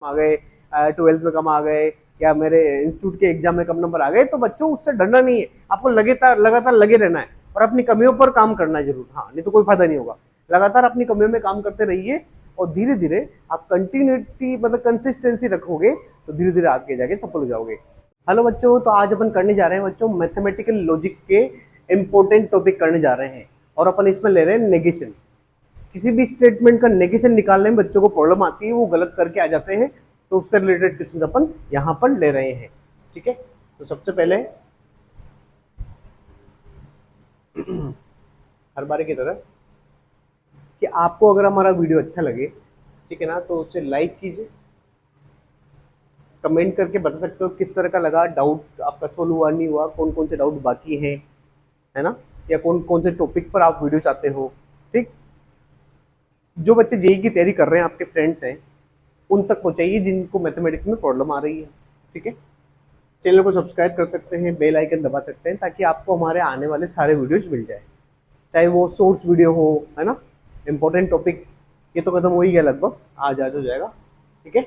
आ गए, 12th में कम आ गए, या मेरे इंस्टीट्यूट के एग्जाम में कम नंबर आ गए, तो बच्चों उससे डरना नहीं है, आपको लगातार लगे रहना है और अपनी कमियों पर काम करना है जरूर। हाँ, नहीं तो कोई फायदा नहीं होगा। लगातार अपनी कमियों में काम करते रहिए और धीरे धीरे आप कंटिन्यूटी मतलब कंसिस्टेंसी रखोगे तो धीरे धीरे आगे जाके सफल हो जाओगे। हेलो बच्चों, तो आज अपन करने जा रहे हैं बच्चों मैथमेटिकल लॉजिक के इंपॉर्टेंट टॉपिक करने जा रहे हैं और अपन इसमें ले रहे हैं नेगेशन। किसी भी स्टेटमेंट का नेगेशन निकालने में बच्चों को प्रॉब्लम आती है, वो गलत करके आ जाते हैं, तो उससे रिलेटेड क्वेश्चन अपन यहाँ पर ले रहे हैं। ठीक है, तो सबसे पहले हर बार की तरह कि आपको अगर हमारा वीडियो अच्छा लगे, ठीक है ना, तो उसे लाइक कीजिए, कमेंट करके बता सकते हो किस तरह का लगा, डाउट आपका सोल्व हुआ नहीं हुआ, कौन कौन से डाउट बाकी हैं, है ना, या कौन कौन से टॉपिक पर आप वीडियो चाहते हो। ठीक, जो बच्चे जेई की तैयारी कर रहे हैं, आपके फ्रेंड्स हैं, उन तक पहुंचाइए जिनको मैथमेटिक्स में प्रॉब्लम आ रही है। ठीक है, चैनल को सब्सक्राइब कर सकते हैं, बेल आइकन दबा सकते हैं, ताकि आपको हमारे आने वाले सारे वीडियोस मिल जाए, चाहे वो सोर्स वीडियो हो, है ना, इंपॉर्टेंट टॉपिक। ये तो खत्म हो ही गया लगभग, आज हो जाएगा। ठीक है,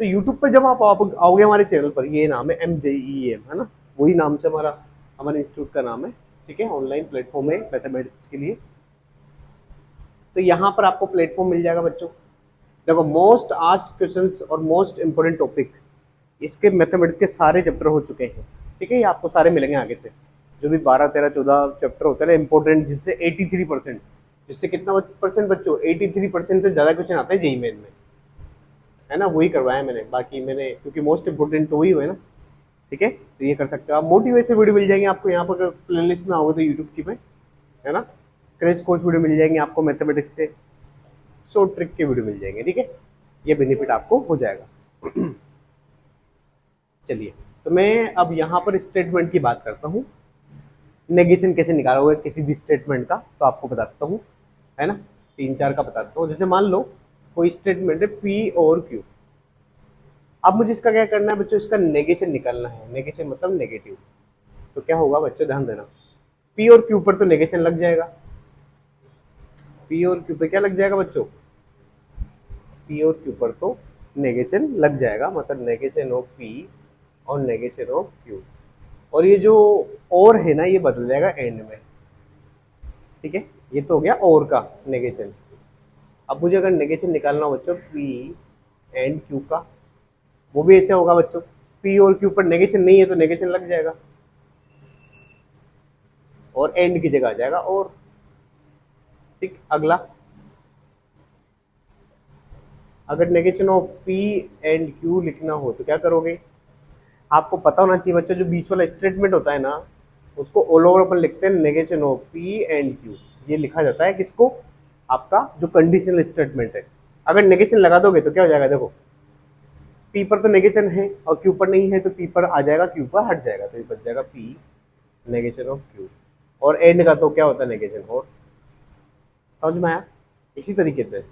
तो यूट्यूब पर जब आप आओगे हमारे चैनल पर, ये नाम है MJEM, है ना, वही नाम से हमारे इंस्टीट्यूट का नाम है। ठीक है, ऑनलाइन प्लेटफॉर्म है मैथमेटिक्स के लिए। तो यहाँ पर आपको प्लेटफॉर्म मिल जाएगा बच्चों। देखो, मोस्ट आस्क्ड क्वेश्चंस और मोस्ट इंपोर्टेंट टॉपिक, इसके मैथमेटिक्स के सारे चैप्टर हो चुके हैं। ठीक है, ये आपको सारे मिलेंगे आगे से, जो भी 12, 13, 14 चैप्टर होते हैं इंपॉर्टेंट, जिससे 83%, जिससे कितना परसेंट बच्चों, 83% से ज़्यादा क्वेश्चन आते हैं जेईई मेन में, है ना, वही करवाया मैंने। बाकी मैंने क्योंकि मोस्ट इंपोर्टेंट तो वही हुए ना। ठीक है, तो ये कर सकते हो आप। मोटिवेशन वीडियो मिल जाएंगे आपको यहाँ पर, प्लेलिस्ट में आओगे तो यूट्यूब की में, है ना, क्रैश कोर्स वीडियो मिल जाएंगे आपको, मैथमेटिक्स के शॉर्ट ट्रिक के वीडियो मिल जाएंगे। ठीक है, ये बेनिफिट आपको हो जाएगा। चलिए, तो मैं अब यहाँ पर स्टेटमेंट की बात करता हूँ। नेगेशन कैसे निकालोगे किसी भी स्टेटमेंट का, तो आपको बताता हूँ, है ना, 3-4 का बताता हूँ। जैसे मान लो कोई स्टेटमेंट है P और Q। अब मुझे इसका क्या करना है बच्चों, इसका नेगेशन निकालना है। नेगेशन मतलब नेगेटिव। तो क्या होगा बच्चों, ध्यान देना, P और Q पर तो नेगेशन लग जाएगा। P और Q पे क्या लग जाएगा बच्चों, P और Q पर तो नेगेशन लग जाएगा, मतलब नेगेशन ऑफ P और नेगेशन ऑफ Q। और ये जो और है ना, ये बदल जाएगा एंड में। ठीक है, ये तो हो गया और का नेगेशन। अब मुझे अगर नेगेशन निकालना हो बच्चों P एंड Q का, वो भी ऐसे होगा बच्चों, P और Q पर नेगेशन नहीं है तो नेगेशन लग जाएगा और एंड की जगह आ जाएगा और। ठीक, अगला, अगर negation of P and Q लिखना हो तो क्या करोगे, आपको पता होना चाहिए बच्चा, जो बीच वाला स्टेटमेंट होता है ना, उसको ऑल ओवर अपन लिखते हैं negation of P and Q। ये लिखा जाता है किसको, आपका जो कंडीशनल स्टेटमेंट है। अगर नेगेशन लगा दोगे तो क्या हो जाएगा, देखो P पर तो नेगेशन है और Q पर नहीं है, तो P पर आ जाएगा, Q पर हट जाएगा, तो ये बच जाएगा P नेगेशन ऑफ Q। और एंड का तो क्या होता है, नेगेशन और। समझ में आया। इसी तरीके से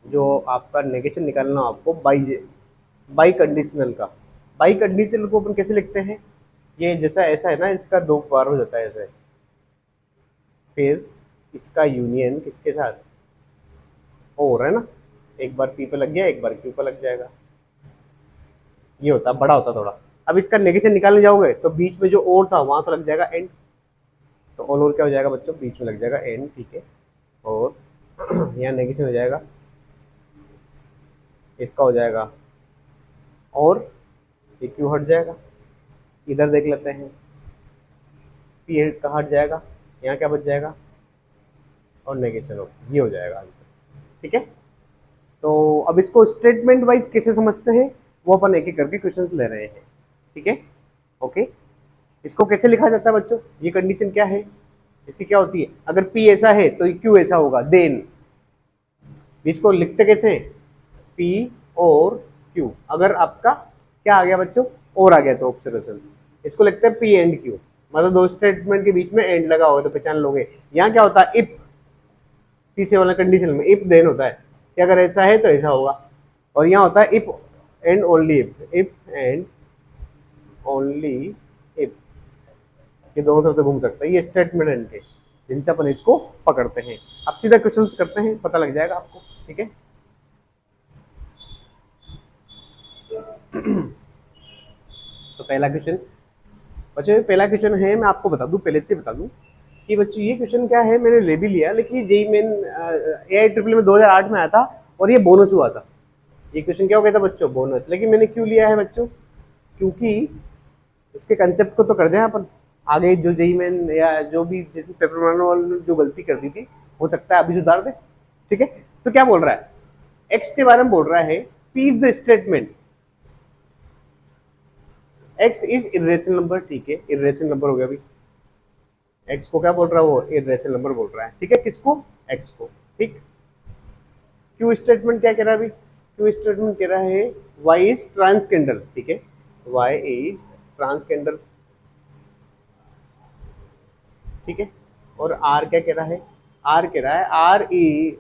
जो आपका नेगेशन निकालना आपको बाई कंडीशनल का, बाई कंडीशनल को अपन कैसे लिखते हैं, ये जैसा ऐसा है ना, इसका 2 बार हो जाता है ऐसे, फिर इसका यूनियन किसके साथ, और, है ना, एक बार P पे लग गया, एक बार Q पे लग जाएगा, ये होता बड़ा होता थोड़ा। अब इसका नेगेशन निकालने जाओगे तो बीच में जो और था वहां तो लग जाएगा एंड, तो ऑल ओवर क्या हो जाएगा बच्चों, बीच में लग जाएगा एंड। ठीक है, और यहाँ नेगेशन हो जाएगा, इसका हो जाएगा और, ये Q हट जाएगा। इधर देख लेते हैं, P का हट जाएगा, यहाँ क्या बच जाएगा, और नेगेशन हो, ये हो जाएगा आंसर। ठीक है, तो अब इसको स्टेटमेंट वाइज कैसे समझते हैं, वो अपन एक एक करके क्वेश्चन ले रहे हैं। ठीक है, ओके। इसको कैसे लिखा जाता है बच्चों, ये कंडीशन क्या है, इसकी क्या होती है, अगर P ऐसा है तो Q ऐसा होगा, देन इसको लिखते कैसे हैं, P और Q। अगर आपका क्या आ गया बच्चों, और आ गया तो ऑब्जर्वेशन, इसको लिखते हैं P एंड Q, मतलब दो स्टेटमेंट के बीच में एंड लगा होगा तो पहचान लोगे। यहाँ क्या होता है, इफ, तीसरे वाला कंडीशन में इफ देन होता है कि अगर ऐसा है तो ऐसा होगा, और यहाँ होता है if and only if, if and only if, ये दोनों तरफ से घूम सकता है। ये स्टेटमेंट एंड के जिनसे अपन इसको पकड़ते हैं। अब सीधा क्वेश्चन करते हैं, पता लग जाएगा आपको। ठीक है, पहला क्वेश्चन बच्चों, पहला क्वेश्चन है, मैं आपको बता दूं, पहले से बता दूं कि बच्चों ये क्वेश्चन क्या है, मैंने ले भी लिया, लेकिन जेई मेन एआई ट्रिपल में 2008 में आया था और ये बोनस हुआ था। ये क्वेश्चन क्या हो गया था बच्चों, बोनस। लेकिन मैंने क्यों लिया है बच्चों, क्योंकि इसके कंसेप्ट को तो कर जाए अपन, आगे जो जेई मेन या जो भी जिस पेपर बनाने वाले ने जो गलती कर दी थी, हो सकता है अभी सुधार दे। ठीक है, तो क्या बोल रहा है, एक्स के बारे में बोल रहा है, P is the statement, x is irrational number. ठीक है, इरेशनल नंबर हो गया अभी, एक्स को क्या बोल रहा है वो, इरेशनल नंबर बोल रहा है। ठीक है, किसको, एक्स को। ठीक, क्यू स्टेटमेंट क्या कह रहा है अभी, क्यू स्टेटमेंट कह रहा है वाई इज ट्रांसजेंडर। ठीक है, वाई इज ट्रांसजेंडर। ठीक है, और आर क्या कह रहा है, आर कह रहा है R E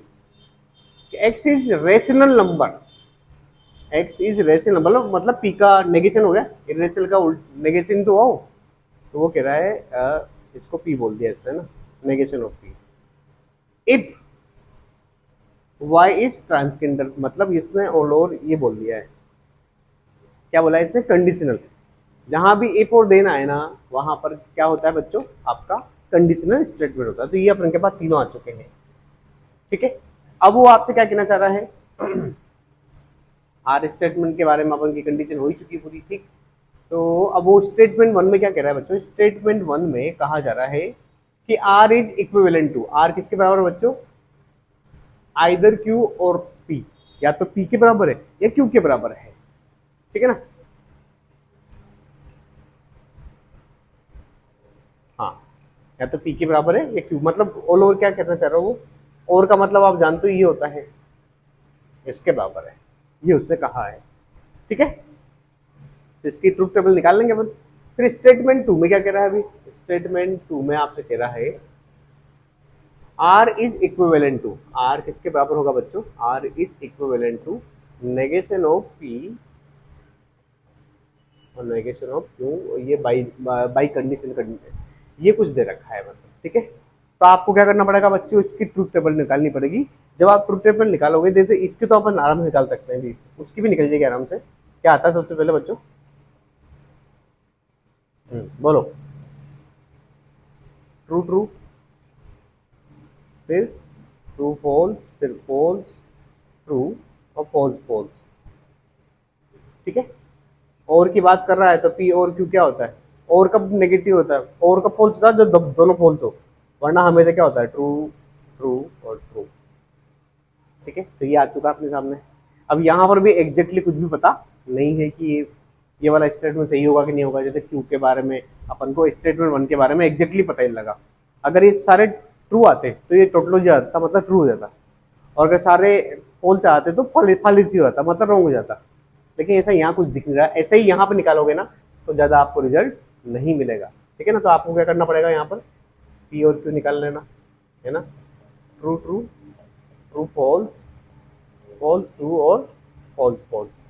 x is rational number, x is rational number, मतलब पी का नेगेशन हो गया, इरेशनल का नेगेशन तो हो, तो वो कह रहा है इसको पी बोल दिया इससे ना, negation of P. If Y is transgender, मतलब इसने ऑल ओवर ये बोल दिया है, क्या बोला है इससे, कंडीशनल। जहां भी इफ और देना है ना, वहां पर क्या होता है बच्चों, आपका कंडीशनल स्टेटमेंट होता है। तो ये अपन के पास तीनों आ चुके हैं। ठीक है, अब वो आपसे क्या कहना चाह रहा है, आर स्टेटमेंट के बारे में अपन की कंडीशन हो ही चुकी पूरी। ठीक, तो अब वो स्टेटमेंट वन में क्या कह रहा है बच्चों, स्टेटमेंट वन में कहा जा रहा है कि R is equivalent to, R किसके बराबर है बच्चों, आइदर क्यू और पी, या तो पी के बराबर है या क्यू के बराबर है। ठीक है ना, हाँ, या तो पी के बराबर है या क्यू, मतलब ऑल ओवर क्या कहना चाह रहा हूँ वो, और का मतलब आप जानते हो ये होता है इसके बराबर है, ये उसने कहा है। ठीक है, तो इसकी ट्रूथ टेबल निकाल लेंगे अपन। फिर स्टेटमेंट टू में क्या कह रहा है अभी, स्टेटमेंट टू में आपसे कह रहा है R is equivalent to, R किसके बराबर होगा बच्चों, R is equivalent to negation of P और नेगेशन ऑफ क्यू, ये बाई बाई कंडीशन ये कुछ दे रखा है मतलब। ठीक है, तो आपको क्या करना पड़ेगा बच्चों, इसकी ट्रूथ टेबल निकालनी पड़ेगी। जब आप ट्रूथ टेबल निकालोगे, देते इसकी तो अपन आराम से निकाल सकते हैं भी, उसकी भी निकल जाएगी आराम से। क्या आता है सबसे पहले बच्चों, बोलो, ट्रू ट्रू, फिर ट्रू फॉल्स, फिर फॉल्स ट्रू, और फॉल्स फॉल्स। ठीक है, और की बात कर रहा है तो पी और क्यू क्या होता है, और कब नेगेटिव होता है, और कब फॉल्स होता है, जब दोनों फॉल्स हो, वरना हमेशा क्या होता है, ट्रू ट्रू और ट्रू। ठीक है, तो ये आ चुका अपने सामने। अब यहाँ पर भी एग्जैक्टली कुछ भी पता नहीं है कि ये वाला स्टेटमेंट सही होगा कि नहीं होगा। जैसे क्यू के बारे में अपन को स्टेटमेंट वन के बारे में एग्जैक्टली पता ही लगा, अगर ये सारे ट्रू आते तो ये टोटोलॉजी आता, मतलब ट्रू हो जाता, और अगर सारे फॉल्स आते तो फॉल्स ही होता, मतलब रॉन्ग हो जाता। लेकिन ऐसा यहाँ कुछ दिख नहीं रहा, ऐसे ही यहाँ पर निकालोगे ना तो ज़्यादा आपको रिजल्ट नहीं मिलेगा। ठीक है ना, तो आपको क्या करना पड़ेगा, यहाँ पर पी और क्यू निकाल लेना है ना, true true, true false, false true और फॉल्स फॉल्स।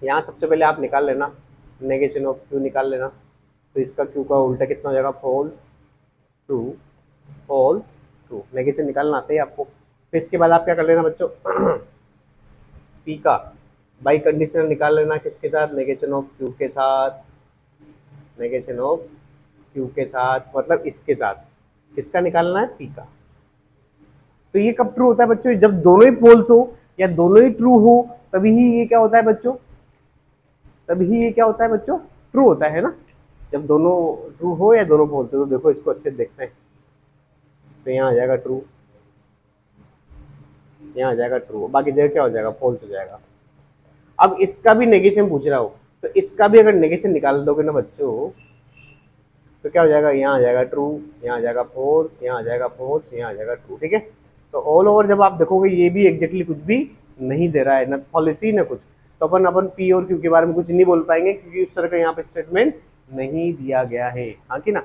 यहाँ सबसे पहले आप निकाल लेना नेगेशन ऑफ क्यू निकाल लेना, तो इसका क्यू का उल्टा कितना हो जाएगा, false true, false true, negation निकालना आता है आपको। फिर इसके बाद आप क्या कर लेना बच्चों, पी का बाई कंडीशनल निकाल लेना, किसके साथ, नेगेशन ऑफ क्यू के साथ, नेगेशन ऑफ क्यू के साथ, मतलब इसके साथ, किसका निकालना है, पी का। तो ये कब ट्रू होता है बच्चों, जब दोनों ही फॉल्स हो या दोनों ही ट्रू हो, तभी ही ये क्या होता है बच्चों, तभी ये क्या होता है बच्चों, ट्रू होता है ना। जब दोनों ट्रू हो या दोनों फॉल्स हो, तो देखो इसको अच्छे से देखते हैं, तो यहाँ आ जाएगा ट्रू, यहाँ आ जाएगा ट्रू, बाकी जगह क्या हो जाएगा, फॉल्स हो जाएगा। अब इसका भी नेगेशन पूछ रहा हो, तो इसका भी अगर नेगेशन निकाल दोगे ना बच्चों, तो क्या हो जाएगा, यहाँ आ जाएगा ट्रू, यहाँ आ जाएगा फॉल्स, यहाँ आ जाएगा फॉल्स, यहाँ आ जाएगा ट्रू। ठीक है, तो ऑल ओवर जब आप देखोगे ये भी एग्जैक्टली कुछ भी नहीं दे रहा है, ना पॉलिसी ना कुछ, तो अपन पी और क्यू के बारे में कुछ नहीं बोल पाएंगे, क्योंकि उस तरह का यहाँ पे स्टेटमेंट नहीं दिया गया है। हाँ कि ना,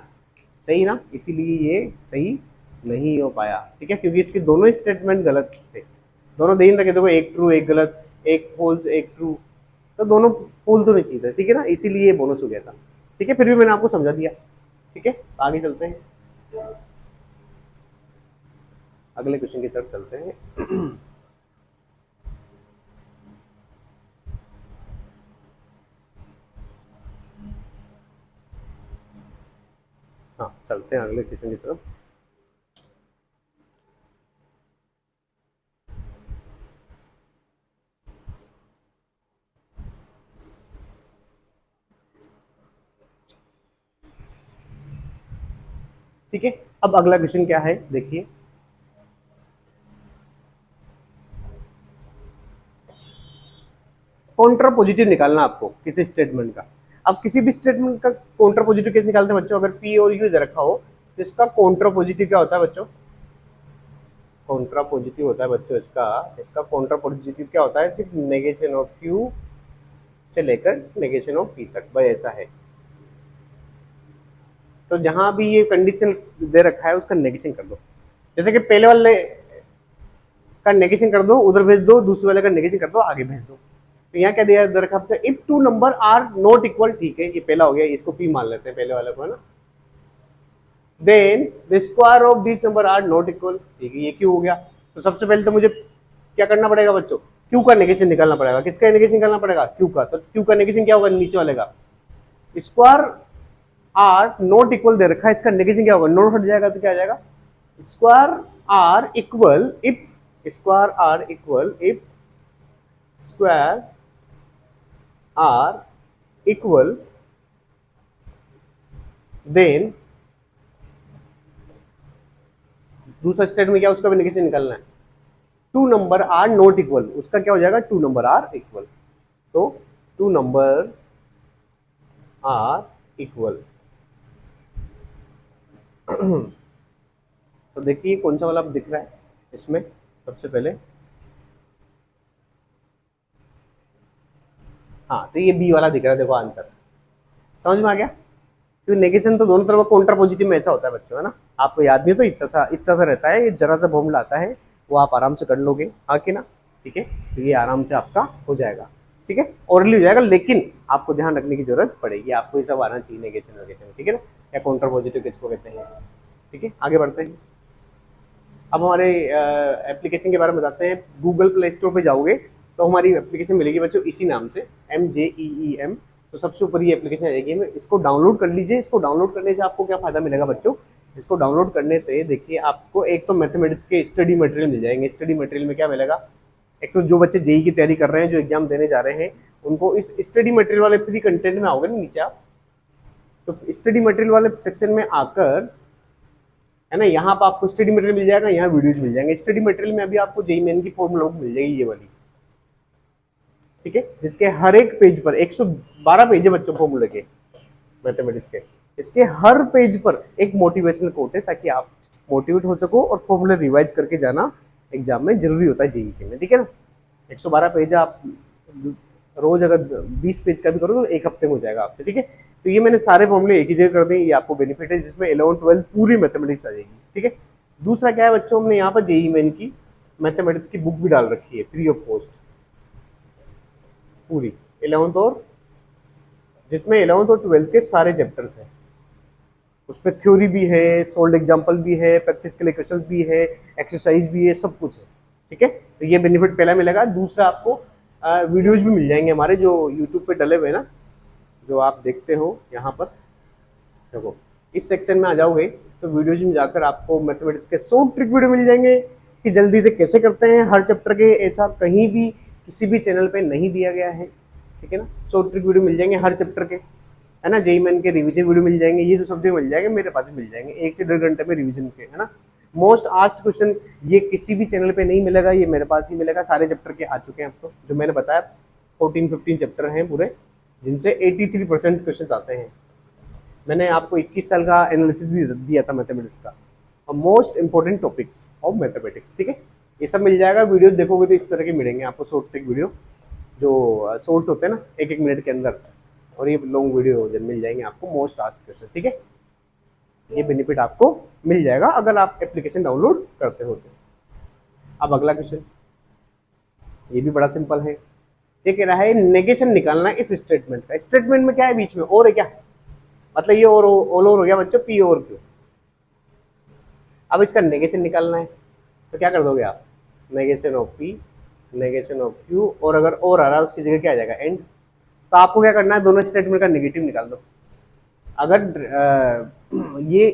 सही ना, इसीलिए ये सही नहीं हो पाया। ठीक है, क्योंकि इसके दोनों स्टेटमेंट गलत थे, दोनों दे ही रखे, देखो एक ट्रू एक गलत, एक फॉल्स एक ट्रू, तो दोनों फॉल्स होने चाहिए था। ठीक है ना, इसीलिए बोनस हो गया था। ठीक है, फिर भी मैंने आपको समझा दिया। ठीक है, आगे चलते हैं, अगले क्वेश्चन की तरफ चलते हैं। हाँ, चलते हैं अगले क्वेश्चन की तरफ। ठीक है, अब अगला क्वेश्चन क्या है देखिए। काउंटर पॉजिटिव निकालना आपको किसी स्टेटमेंट का। अब किसी भी स्टेटमेंट का काउंटर पॉजिटिव कैसे निकालते हैं बच्चों? अगर पी और यू इधर रखा हो तो इसका काउंटर पॉजिटिव क्या होता है बच्चों? काउंटर पॉजिटिव होता है बच्चों इसका, इसका काउंटर पॉजिटिव क्या होता है? सिर्फ नेगेशन ऑफ क्यू से लेकर नेगेशन ऑफ पी तक, भाई ऐसा है। तो जहां भी ये कंडीशन दे रखा है उसका नेगेशन कर दो। जैसे कि पहले वाले का नेगेशन कर दो, उधर भेज दो, दूसरे वाले का नेगेशन कर दो, आगे भेज दो। तो यहाँ क्या दिया दे रखा है? If two number are not equal, ठीक है, ये पहला हो गया, इसको पी मान लेते हैं पहले वाले को, है ना। Then the square of this number are not equal, ठीक है, ये क्यों हो गया? तो सबसे पहले तो मुझे क्या करना पड़ेगा बच्चों? क्यू का नेगेशन निकालना पड़ेगा। किसका नेगेशन निकालना पड़ेगा? क्यू का। तो क्यू का नेगेशन क्या होगा? नीचे वाले का। स्क्वायर आर नॉट इक्वल दे रखा है, इसका नेगेशन क्या होगा? नॉट हट जाएगा तो क्या आ जाएगा? Square are equal if, square are equal if square are equal, then दूसरा स्टेट में क्या उसका भी नेगेशन निकालना है। Two number are not equal, उसका क्या हो जाएगा? Two number are equal. तो टू नंबर आर इक्वल तो देखिए कौन सा वाला दिख रहा है इसमें सबसे पहले। हाँ, तो ये बी वाला दिख रहा है, देखो आंसर समझ में आ गया। क्योंकि नेगेशन तो दोनों तरफ काउंटर पॉजिटिव में ऐसा होता है बच्चों, है ना। आपको याद नहीं तो इतना सा रहता है, ये जरा सा फॉर्मूला आता है, वो आप आराम से कर लोगे, हाँ कि ना। ठीक है, तो ये आराम से आपका हो जाएगा। ठीक है, ओरली हो जाएगा, लेकिन आपको ध्यान रखने की जरूरत पड़ेगी, आपको ये सब आना चाहिए नेगेशन वेगेशन, ठीक है ना, या काउंटर पॉजिटिव किसको कहते हैं। ठीक है, आगे बढ़ते हैं। अब हमारे एप्लीकेशन के बारे में बताते हैं। गूगल प्ले स्टोर पे जाओगे तो हमारी एप्लीकेशन मिलेगी बच्चों इसी नाम से, MJEEM। तो सबसे ऊपर ये एप्लीकेशन आएगी, इसको डाउनलोड कर लीजिए। इसको डाउनलोड करने से आपको क्या फायदा मिलेगा बच्चों? इसको डाउनलोड करने से देखिए आपको एक तो मैथमेटिक्स के स्टडी मटेरियल मिल जाएंगे। स्टडी मटेरियल में क्या मिलेगा? एक तो जो बच्चे जेई की तैयारी कर रहे हैं, जो एग्जाम देने जा रहे हैं, उनको इस स्टडी मटेरियल वाले फ्री कंटेंट में आओगे ना नीचे आप, तो स्टडी मटेरियल वाले सेक्शन में आकर, है ना, यहाँ पर आपको स्टडी मटेरियल मिल जाएगा, यहाँ वीडियोज मिल जाएंगे। स्टडी मटेरियल में अभी आपको जेई मेन की फॉर्मूला बुक मिल जाएगी, ये वाली, ठीक है, जिसके हर एक पेज पर 112 पेज है बच्चों फॉर्मूले के, मैथमेटिक्स के। इसके हर पेज पर एक मोटिवेशनल कोट है, ताकि आप मोटिवेट हो सको, और फॉर्मूले रिवाइज करके जाना एग्जाम में जरूरी होता है जेई के में, ठीक है ना। 112 पेज आप रोज अगर 20 पेज का भी करो तो एक हफ्ते में हो जाएगा आपसे, ठीक है। तो ये मैंने सारे फॉर्मूले एक ही जगह कर दिए, ये आपको बेनिफिट है, जिसमें 11-12 पूरी मैथमेटिक्स आ जाएगी, ठीक है। दूसरा क्या है बच्चों, हमने यहाँ पर जेई मेन की मैथमेटिक्स की बुक भी डाल रखी है फ्री ऑफ कॉस्ट, पूरी 11th और, जिसमें 11th और 12th के सारे चैप्टर्स हैं। उसमें थ्योरी भी है, सोल्ड एग्जाम्पल भी है, प्रैक्टिस के लिए क्वेश्चन भी है, एक्सरसाइज भी है, सब कुछ है, ठीक है। तो ये बेनिफिट पहला मिलेगा। दूसरा आपको वीडियोज भी मिल जाएंगे हमारे, जो यूट्यूब पे डले हुए ना, जो आप देखते हो यहाँ पर। देखो इस सेक्शन में आ जाओगे तो वीडियोज में जाकर आपको मैथमेटिक्स के 100 ट्रिक वीडियो मिल जाएंगे कि जल्दी से कैसे करते हैं हर चैप्टर के। ऐसा कहीं भी किसी भी चैनल पे नहीं दिया गया है, ठीक है ना। 100 ट्रिक वीडियो मिल जाएंगे हर चैप्टर के, है ना। जेई मेन के रिवीजन वीडियो मिल जाएंगे, ये जो सब्जेक्ट मिल जाएंगे मेरे पास मिल जाएंगे 1 से 1.5 घंटे में रिवीजन के, है ना। मोस्ट आस्क्ड क्वेश्चन ये किसी भी चैनल पे नहीं मिलेगा, ये मेरे पास ही मिलेगा। सारे चैप्टर के आ चुके हैं अब तो, जो मैंने बताया 14-15 चैप्टर हैं पूरे, जिनसे 83% क्वेश्चन आते हैं। मैंने आपको 21 साल का एनालिसिस भी दिया था मैथमेटिक्स का, और most important topics of mathematics, ठीक है। ये सब मिल जाएगा। वीडियो देखोगे तो इस तरह के मिलेंगे आपको, शॉर्ट ट्रिक वीडियो, जो शॉर्ट्स होते हैं ना 1-1 मिनट के अंदर, और ये लॉन्ग वीडियो मिल जाएंगे आपको मोस्ट आस्क्ड क्वेश्चन, ठीक है। ये बेनिफिट आपको मिल जाएगा अगर आप एप्लीकेशन डाउनलोड करते हो तो। अब अगला क्वेश्चन, ये भी बड़ा सिंपल है। ये कह रहा है नेगेशन निकालना इस स्टेटमेंट का। स्टेटमेंट में क्या है बीच में? और है क्या? मतलब ये और ऑल ओवर हो गया बच्चों, पी और क्यू। अब इसका नेगेशन निकालना है, तो क्या कर दोगे आप? Negation of P, negation of Q, और अगर और आ रहा है उसकी जगह क्या आ जाएगा? एंड। तो आपको क्या करना है? दोनों स्टेटमेंट का नेगेटिव निकाल दो। अगर ये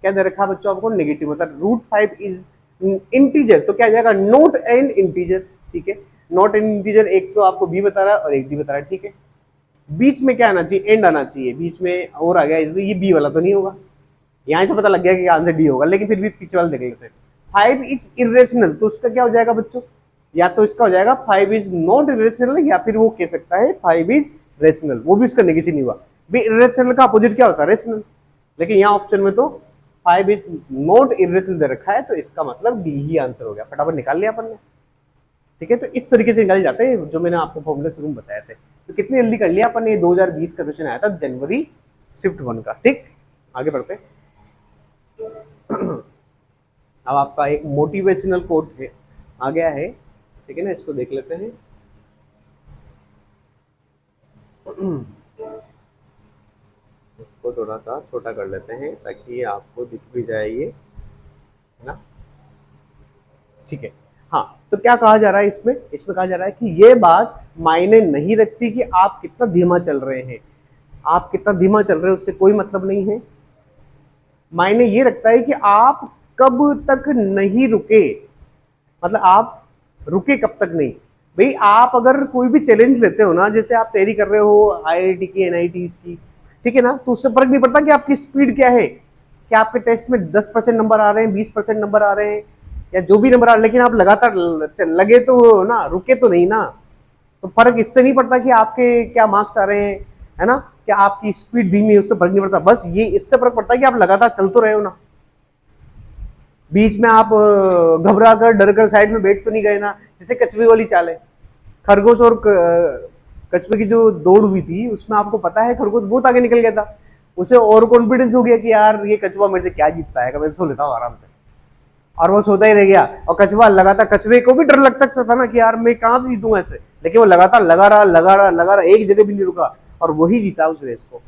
क्या दे रखा है बच्चों आपको, नेगेटिव, मतलब √5 इज इंटीजर, तो क्या आ जाएगा, नॉट एन इंटीजर। ठीक है, नॉट एन इंटीजर, एक तो आपको बी बता रहा है और एक डी बता रहा है। ठीक है, बीच में क्या आना चाहिए, एंड आना चाहिए, बीच में और आ गया, तो ये बी वाला तो नहीं होगा, यहां से पता लग गया कि आंसर डी होगा, लेकिन फिर भी पीछे वाला देख लेते हैं। 5 इज इरेशनल, तो उसका क्या हो जाएगा बच्चों, या तो इसका हो जाएगा 5 इज नॉट इरेशनल, या फिर वो कह सकता है 5 इज रेशनल, वो भी उसका नेगेटिव नहीं हुआ। भी इरेशनल का अपोजिट क्या होता है, रेशनल, लेकिन यहाँ ऑप्शन में तो 5 इज नॉट इरेशनल दे रखा है, तो इसका मतलब डी ही आंसर हो गया, फटाफट निकाल लिया अपन ने। ठीक है, तो इस तरीके से निकाले जाते हैं जो मैंने आपको फॉर्मूला शुरू में बताया थे। तो कितनी जल्दी कर लिया अपन ने, 2020 का क्वेश्चन आया था जनवरी शिफ्ट 1 का। ठीक, आगे बढ़ते हैं। अब आपका एक मोटिवेशनल कोट है आ गया है, ठीक है ना, इसको देख लेते हैं। इसको थोड़ा सा छोटा कर लेते हैं ताकि आपको दिख भी जाए ये, है ना। ठीक है, हाँ, तो क्या कहा जा रहा है इसमें, इसमें कहा जा रहा है कि ये बात मायने नहीं रखती कि आप कितना धीमा चल रहे हैं, आप कितना धीमा चल रहे हैं उससे कोई मतलब नहीं है। मायने ये रखता है कि आप कब तक नहीं रुके, मतलब आप रुके कब तक नहीं। भाई आप अगर कोई भी चैलेंज लेते हो ना, जैसे आप तैयारी कर रहे हो आईआईटी की, एनआईटीज की, ठीक है ना, तो उससे फर्क नहीं पड़ता कि आपकी स्पीड क्या है, कि आपके टेस्ट में 10% नंबर आ रहे हैं, 20% नंबर आ रहे हैं, या जो भी नंबर आ रहे हैं, लेकिन आप लगातार लगे तो ना, रुके तो नहीं ना। तो फर्क इससे नहीं पड़ता कि आपके क्या मार्क्स आ रहे हैं, है ना, कि आपकी स्पीड धीमी है, उससे फर्क नहीं पड़ता, बस ये इससे फर्क पड़ता है कि आप लगातार चल तो रहे हो ना, बीच में आप घबरा कर डर कर साइड में बैठ तो नहीं गए ना। जैसे कछुए वाली चाल है, खरगोश और कछुए की जो दौड़ हुई थी, उसमें आपको पता है खरगोश बहुत आगे निकल गया था, उसे और कॉन्फिडेंस हो गया कि यार ये कछुआ मेरे से क्या जीत पाएगा, मैं सो लेता हूँ आराम से, और वो सोता ही रह गया। और कछुआ लगातार, कछुए को भी डर लगता था ना कि यार मैं कहां से जीतूंगा ऐसे, लेकिन वो लगातार लगा रहा लगा रहा लगा रहा, एक जगह भी नहीं रुका, और वही जीता उस रेस को,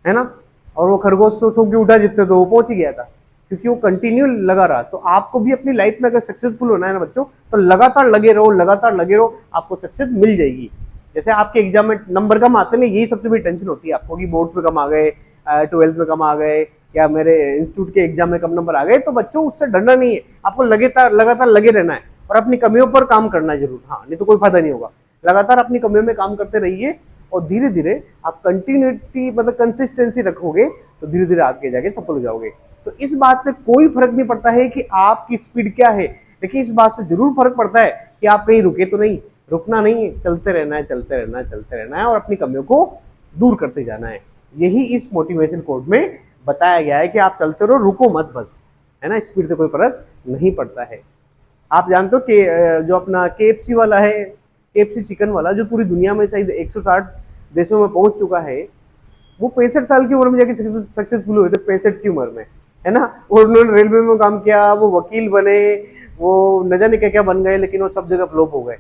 है ना। और वो खरगोश सो के उठा जितने तो वो पहुंच ही गया था, क्योंकि वो कंटिन्यू लगा रहा। तो आपको भी अपनी लाइफ में अगर सक्सेसफुल होना है ना बच्चों, तो लगातार लगे रहो, लगातार लगे रहो, आपको सक्सेस मिल जाएगी। जैसे आपके एग्जाम में नंबर कम आते हैं, यही सबसे बड़ी टेंशन होती है आपको कि बोर्ड्स में कम आ गए, 12th में कम आ गए, या मेरे इंस्टीट्यूट के एग्जाम में कम नंबर आ गए, तो बच्चों उससे डरना नहीं है, आपको लगातार लगातार लगे रहना है और अपनी कमियों पर काम करना है जरूर, हाँ, नहीं तो कोई फायदा नहीं होगा। लगातार अपनी कमियों में काम करते रहिए, और धीरे धीरे आप कंटिन्यूटी, मतलब कंसिस्टेंसी रखोगे, तो धीरे धीरे आगे जाके सफल हो जाओगे। तो इस बात से कोई फर्क नहीं पड़ता है कि आपकी स्पीड क्या है, लेकिन इस बात से जरूर फर्क पड़ता है कि आप कहीं रुके तो नहीं, रुकना नहीं है, चलते रहना है, चलते रहना है, चलते रहना है, और अपनी कमियों को दूर करते जाना है। यही इस मोटिवेशन कोड में बताया गया है कि आप चलते रहो, रुको मत बस, है ना, स्पीड से कोई फर्क नहीं पड़ता है। आप जानते हो कि जो अपना KFC वाला है, KFC चिकन वाला, जो पूरी दुनिया में शायद 160 देशों में पहुंच चुका है, वो 65 साल की उम्र में जाके सक्सेसफुल हुए थे, 65 की उम्र में, है ना। और उन्होंने रेलवे में काम किया, वो वकील बने, वो न जाने क्या क्या बन गए, लेकिन वो सब जगह फ्लॉप हो गए।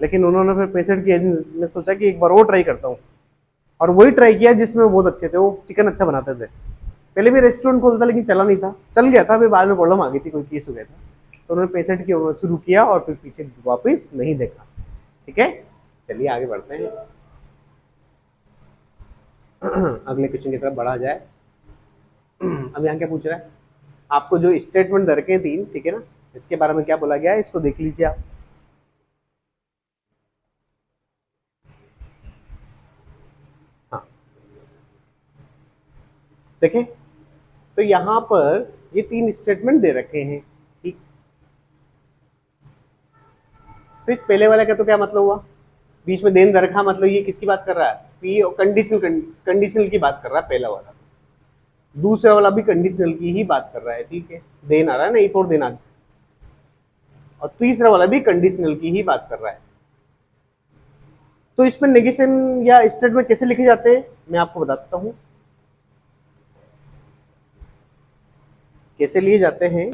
लेकिन उन्होंने फिर 65 की एज में सोचा कि एक बार और ट्राई करता हूँ, और वही ट्राई किया जिसमें वो बहुत अच्छे थे, वो चिकन अच्छा बनाते थे। पहले भी रेस्टोरेंट खोलता था, लेकिन चला नहीं था, चल गया था, फिर बाद में प्रॉब्लम आ गई थी, कोई केस हो गया था, तो उन्होंने 65 की उम्र शुरू किया और फिर पीछे वापस नहीं देखा। ठीक है, चलिए आगे बढ़ते हैं। अगले क्वेश्चन की तरफ बढ़ा जाए। अब यहाँ क्या पूछ रहा है, आपको जो स्टेटमेंट दे रखे हैं 3, ठीक है ना, इसके बारे में क्या बोला गया है, इसको देख लीजिए आप। हाँ, देखें, तो यहाँ पर ये 3 स्टेटमेंट दे रखे हैं, ठीक। तो इस पहले वाले का तो क्या मतलब हुआ, बीच में देन दे रखा, मतलब ये किसकी बात कर रहा है, ये कंडीशनल की बात कर रहा है पहला वाला। दूसरा वाला भी कंडीशनल की ही बात कर रहा है, ठीक है, देन आ रहा है ना, एक और देन आ, और तीसरा वाला भी कंडीशनल की ही बात कर रहा है। तो इसमें नेगेशन या स्टेटमेंट कैसे लिखे जाते हैं, मैं आपको बताता हूं कैसे लिए जाते हैं।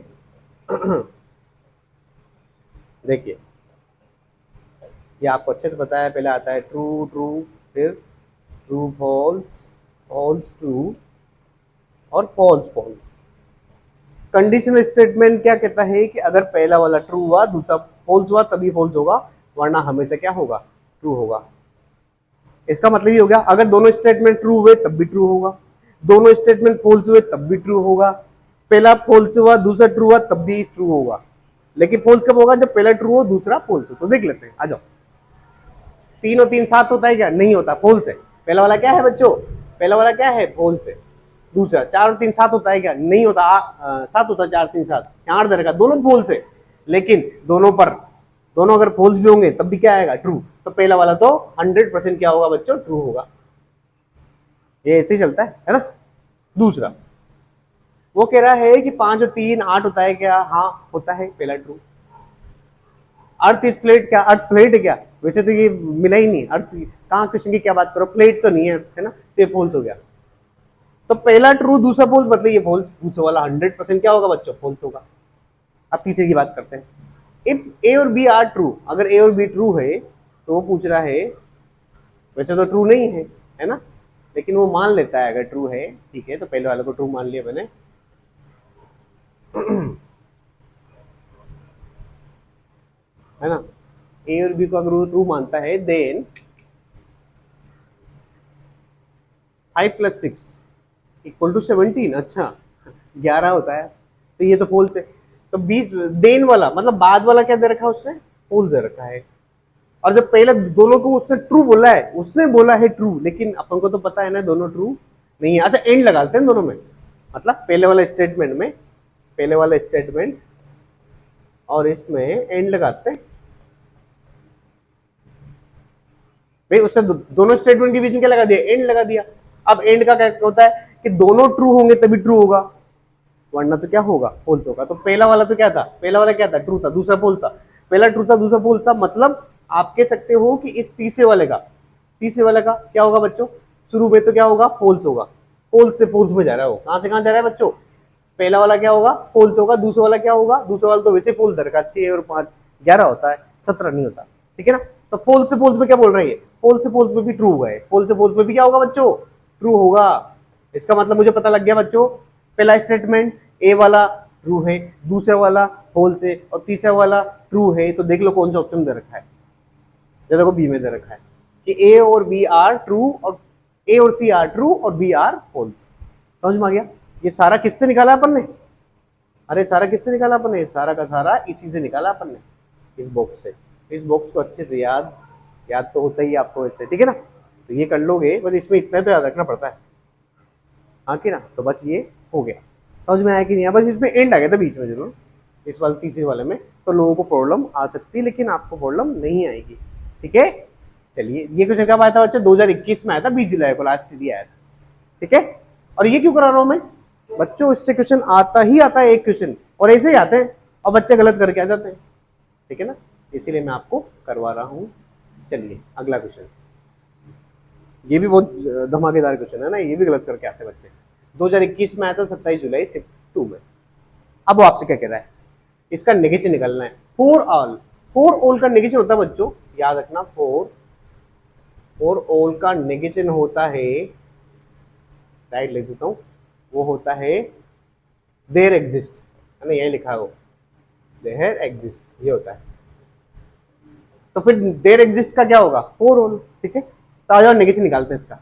देखिए, ये आपको अच्छे से पता है, पहले आता है ट्रू ट्रू, फिर ट्रू फॉल्स, फॉल्स ट्रू, और फॉल्स फॉल्स। कंडीशनल स्टेटमेंट क्या कहता है कि अगर पहला वाला ट्रू हुआ, दूसरा फॉल्स हुआ, तभी फॉल्स होगा, वरना हमेशा क्या होगा, ट्रू होगा। इसका मतलब ये हो गया अगर दोनों स्टेटमेंट ट्रू हुए तब भी ट्रू होगा, दोनों स्टेटमेंट फॉल्स हुए तब भी ट्रू होगा, पहला फॉल्स हुआ दूसरा ट्रू हुआ तब भी ट्रू होगा। लेकिन फॉल्स कब होगा? जब पहला ट्रू हो दूसरा फॉल्स हो। तो देख लेते हैं, आ जाओ। 3 और 3 7 होता है क्या? नहीं होता, फॉल्स है। पहला वाला क्या है बच्चों? पहला वाला क्या है? फॉल्स है। दूसरा 4 और 3 7 होता है क्या? नहीं होता, 7 होता है, 4 3 7, यहाँ 8 का, दोनों फॉल्स है। लेकिन दोनों अगर फॉल्स भी होंगे तब भी क्या आएगा? ट्रू। तो पहला वाला तो 100% क्या होगा बच्चों? ट्रू होगा। ये ऐसे ही चलता है ना। दूसरा वो कह रहा है कि 5 और 3 8 होता है क्या? हाँ होता है, पहला ट्रू। अर्थ इज प्लेट, क्या अर्थ प्लेट है क्या? वैसे तो ये मिला ही नहीं, अर्थ कहाँ, क्वेश्चन की क्या बात करो, प्लेट तो नहीं है ना, तो ये फॉल्स हो गया। तो पहला ट्रू दूसरा फॉल्स, मतलब ये फॉल्स, दूसरा वाला 100% क्या होगा बच्चों? फॉल्स होगा। अब तीसरे की बात करते हैं। इफ ए और बी आर ट्रू, अगर ए और बी ट्रू है तो वो पूछ रहा है, वैसे तो ट्रू नहीं है ना, लेकिन वो मान लेता है अगर ट्रू है, ठीक है, तो पहले वाले को ट्रू मान लिया मैंने। है ना, ए और बी को अगर वो ट्रू मानता है, देन 5 + 6 = 17। अच्छा 11 होता है, तो ये तो फॉल्स है। तो 20 देन वाला मतलब बाद वाला क्या दे रखा है? उससे फॉल्स दे रखा है। और जब पहले दोनों को उसने ट्रू बोला है, उसने बोला है ट्रू, लेकिन अपन को तो पता है ना दोनों ट्रू नहीं है। अच्छा एंड लगाते हैं दोनों में, मतलब पहले वाला स्टेटमेंट में, पहले वाला स्टेटमेंट और इसमें एंड लगाते हैं भाई। उससे दोनों स्टेटमेंट के बीच में क्या लगा दिया? एंड लगा दिया। अब एंड का क्या होता है कि दोनों ट्रू होंगे तभी ट्रू होगा, वरना तो क्या होगा? फॉल्स होगा। तो पहला वाला तो क्या था? पहला वाला क्या था? ट्रू था, दूसरा फॉल्स था। पहला ट्रू था दूसरा फॉल्स था, मतलब आप कह सकते हो कि इस तीसरे वाले का क्या होगा बच्चों? शुरू में तो क्या होगा? फॉल्स होगा। फॉल्स से फॉल्स में जा रहा है, वो कहां से कहां जा रहा है बच्चों? पहला वाला क्या होगा? फॉल्स होगा। दूसरा वाला क्या होगा? दूसरा वाला तो वैसे फॉल्स दरका 6 और 5 11 होता है, 17 नहीं होता, ठीक है ना। तो फॉल्स से फॉल्स में क्या बोल रही है? फॉल्स से फॉल्स में भी ट्रू हुआ है, फॉल्स से फॉल्स में भी क्या होगा बच्चों? ट्रू होगा। इसका मतलब मुझे पता लग गया बच्चों, पहला स्टेटमेंट ए वाला ट्रू है, दूसरा वाला फॉल्स है, और तीसरा वाला ट्रू है। तो देख लो कौन सा ऑप्शन दे रखा है। ये देखो बी में दे रखा है कि ए और बी आर ट्रू, और ए और सी आर ट्रू और बी आर फॉल्स। समझ में आ गया? ये सारा किससे निकाला अपन ने? अरे सारा किससे निकाला अपन ने? सारा का सारा इसी से निकाला अपन ने, इस बॉक्स से। इस बॉक्स को अच्छे से याद तो होता ही आपको वैसे, ठीक है ना। तो ये कर लोगे, बस इसमें इतना तो याद रखना पड़ता है, हाँ कि ना। तो बस ये हो गया। समझ में आया कि नहीं? बस इसमें एंड आ गया था बीच में जरूर, इस वाले तीसरे वाले में। तो लोगों को प्रॉब्लम आ सकती है, लेकिन आपको प्रॉब्लम नहीं आएगी, ठीक है। चलिए, ये क्वेश्चन कब आया था बच्चे? 2021 में आया था, 20 जुलाई को लास्ट ईयर आया था, ठीक है। और ये क्यों करा रहा हूं मैं बच्चों? इससे क्वेश्चन आता ही आता है, एक क्वेश्चन, और ऐसे ही आते हैं, और बच्चे गलत करके आ जाते हैं, ठीक है ना। इसीलिए मैं आपको करवा रहा हूं। चलिए अगला क्वेश्चन, ये भी बहुत धमाकेदार क्वेश्चन है ना, ये भी गलत करके आते हैं बच्चे। 2021 में आया था 27 जुलाई शिफ्ट 2 में। अब वो आपसे क्या कह रहा है? इसका नेगेटिव निकालना है। फोर ऑल का नेगेटिव होता है बच्चों, याद रखना, फोर ऑल का नेगेटिव होता है, राइट लिख देता हूं, वो होता है देयर एग्जिस्ट, है ना, यही लिखा है वो, देयर एग्जिस्ट, ये होता है। तो फिर देयर एग्जिस्ट का क्या होगा? फोर ऑल, ठीक है। तो आ जाओ नेगेटिव निकालते हैं इसका।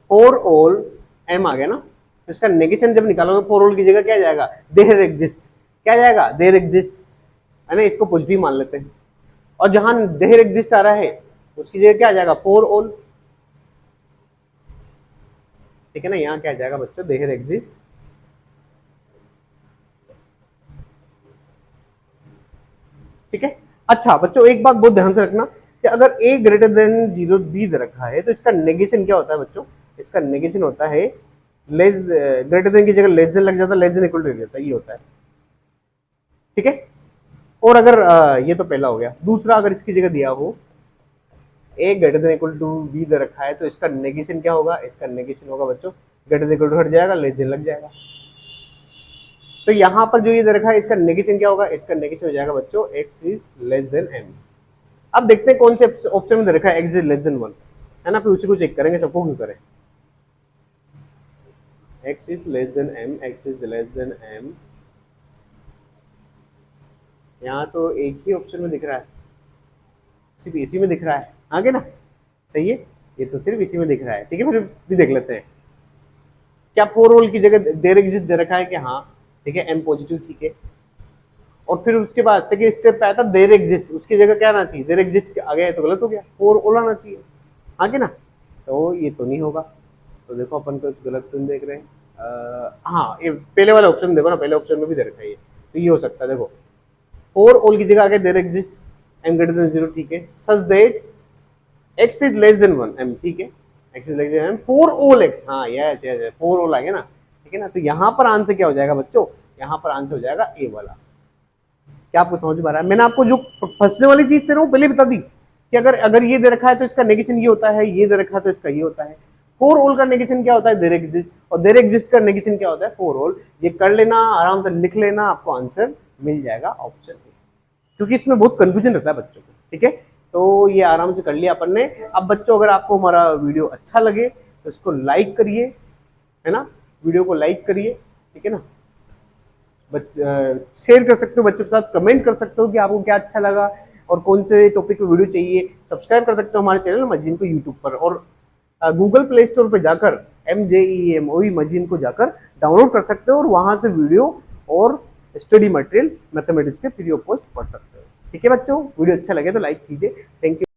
फोर ऑल एम आ गया ना, तो इसका नेगेशन जब निकालोगे फोर ऑल की जगह क्या जाएगा? There exist. क्या जाएगा? देयर एग्जिस्ट, है ना। इसको पॉजिटिव मान लेते हैं, और जहां देयर एग्जिस्ट आ रहा है उसकी जगह क्या आ जाएगा? फोर ऑल, ठीक है ना। यहां क्या जाएगा बच्चों? देयर एग्जिस्ट, ठीक है। अच्छा बच्चों, एक बात बहुत ध्यान से रखना कि अगर a ग्रेटर देन 0 बी दे रखा है, तो इसका नेगेशन क्या होता है बच्चों? इसका नेगेशन होता है लेस, ग्रेटर देन की जगह लेस देन लग जाता है, लेस देन इक्वल टू लग जाता है, ये होता है, ठीक है। और अगर ये तो पहला हो गया। दूसरा, अगर इसकी जगह दिया हो a greater than equal to b दे रखा है, तो इसका नेगेशन क्या होगा? इसका नेगेशन होगा बच्चों, ग्रेटर देन इक्वल टू हट जाएगा, लेस देन लग जाएगा। तो यहां पर जो ये दे रखा है, इसका नेगेशन क्या होगा? इसका नेगेशन हो जाएगा बच्चों x is less than m। अब देखते हैं कौन से ऑप्शन में दे रखा है x इज लेस देन 1, है ना। फिर उसी को चेक करेंगे, सबको क्यों करें। x is less than m, x is less than m, यहाँ तो एक ही ऑप्शन में दिख रहा है, सिर्फ इसी में दिख रहा है, आगे ना। सही है, ये तो सिर्फ इसी में दिख रहा है। ठीक है, फिर भी देख लेते हैं। क्या फोर होल की जगह देयर एग्जिस्ट दे रखा है कि हाँ, ठीक है, एम पॉजिटिव, ठीक है। और फिर उसके बाद सेकंड स्टेप पे आता देयर एग्जिस्ट, उसकी जगह क्या आना चाहिए, देयर एग्जिस्ट आ गया तो गलत हो गया, फोर होल आना चाहिए, हाँ कि ना। तो ये तो नहीं होगा, तो देखो अपन को गलत तुम देख रहे हैं। हाँ, ये पहले वाला ऑप्शन देखो ना, पहले ऑप्शन में भी दे रखा है ये, तो ये हो सकता है। देखो, फोर ऑल की जगह आ गया there exist M greater than 0, ठीक है, such that x is less than 1 m, ठीक है, x is less than m for all x, हाँ यस यस, फॉर ऑल आ गया ना, ठीक है ना। तो यहाँ पर आंसर क्या हो जाएगा बच्चों, यहाँ पर आंसर हो जाएगा ए वाला। क्या आपको समझ में आ रहा है? मैंने आपको जो फंसने वाली चीज थे ना वो पहले बता दी कि अगर अगर ये दे रखा है तो इसका नेगेशन ये होता है, ये दे रखा है तो इसका ये होता है। फोर ऑल का नेगेशन क्या होता है, देयर एग्जिस्ट, और देयर एग्जिस्ट का नेगेशन क्या होता है, फोर ऑल। ये कर लेना, आराम से लिख लेना, आपको आंसर मिल जाएगा ऑप्शन ए, क्योंकि इसमें बहुत कंफ्यूजन रहता है बच्चों को। ठीक है, तो ये आराम से कर लिया अपन ने। अब बच्चों, अगर आपको हमारा वीडियो अच्छा लगे तो इसको लाइक करिए, है ना, वीडियो को लाइक करिए, ठीक है ना। शेयर कर सकते हो बच्चों के साथ, कमेंट कर सकते हो कि आपको क्या अच्छा लगा और कौन से टॉपिक पे वीडियो चाहिए। सब्सक्राइब कर सकते हो हमारे चैनल मजीन को यूट्यूब पर, और गूगल प्ले स्टोर पे जाकर MJEMOE मजीन को जाकर डाउनलोड कर सकते हो, और वहां से वीडियो और स्टडी मटेरियल मैथमेटिक्स के फ्री ऑफ कॉस्ट पढ़ सकते हो। ठीक है बच्चों, वीडियो अच्छा लगे तो लाइक कीजिए। Thank you.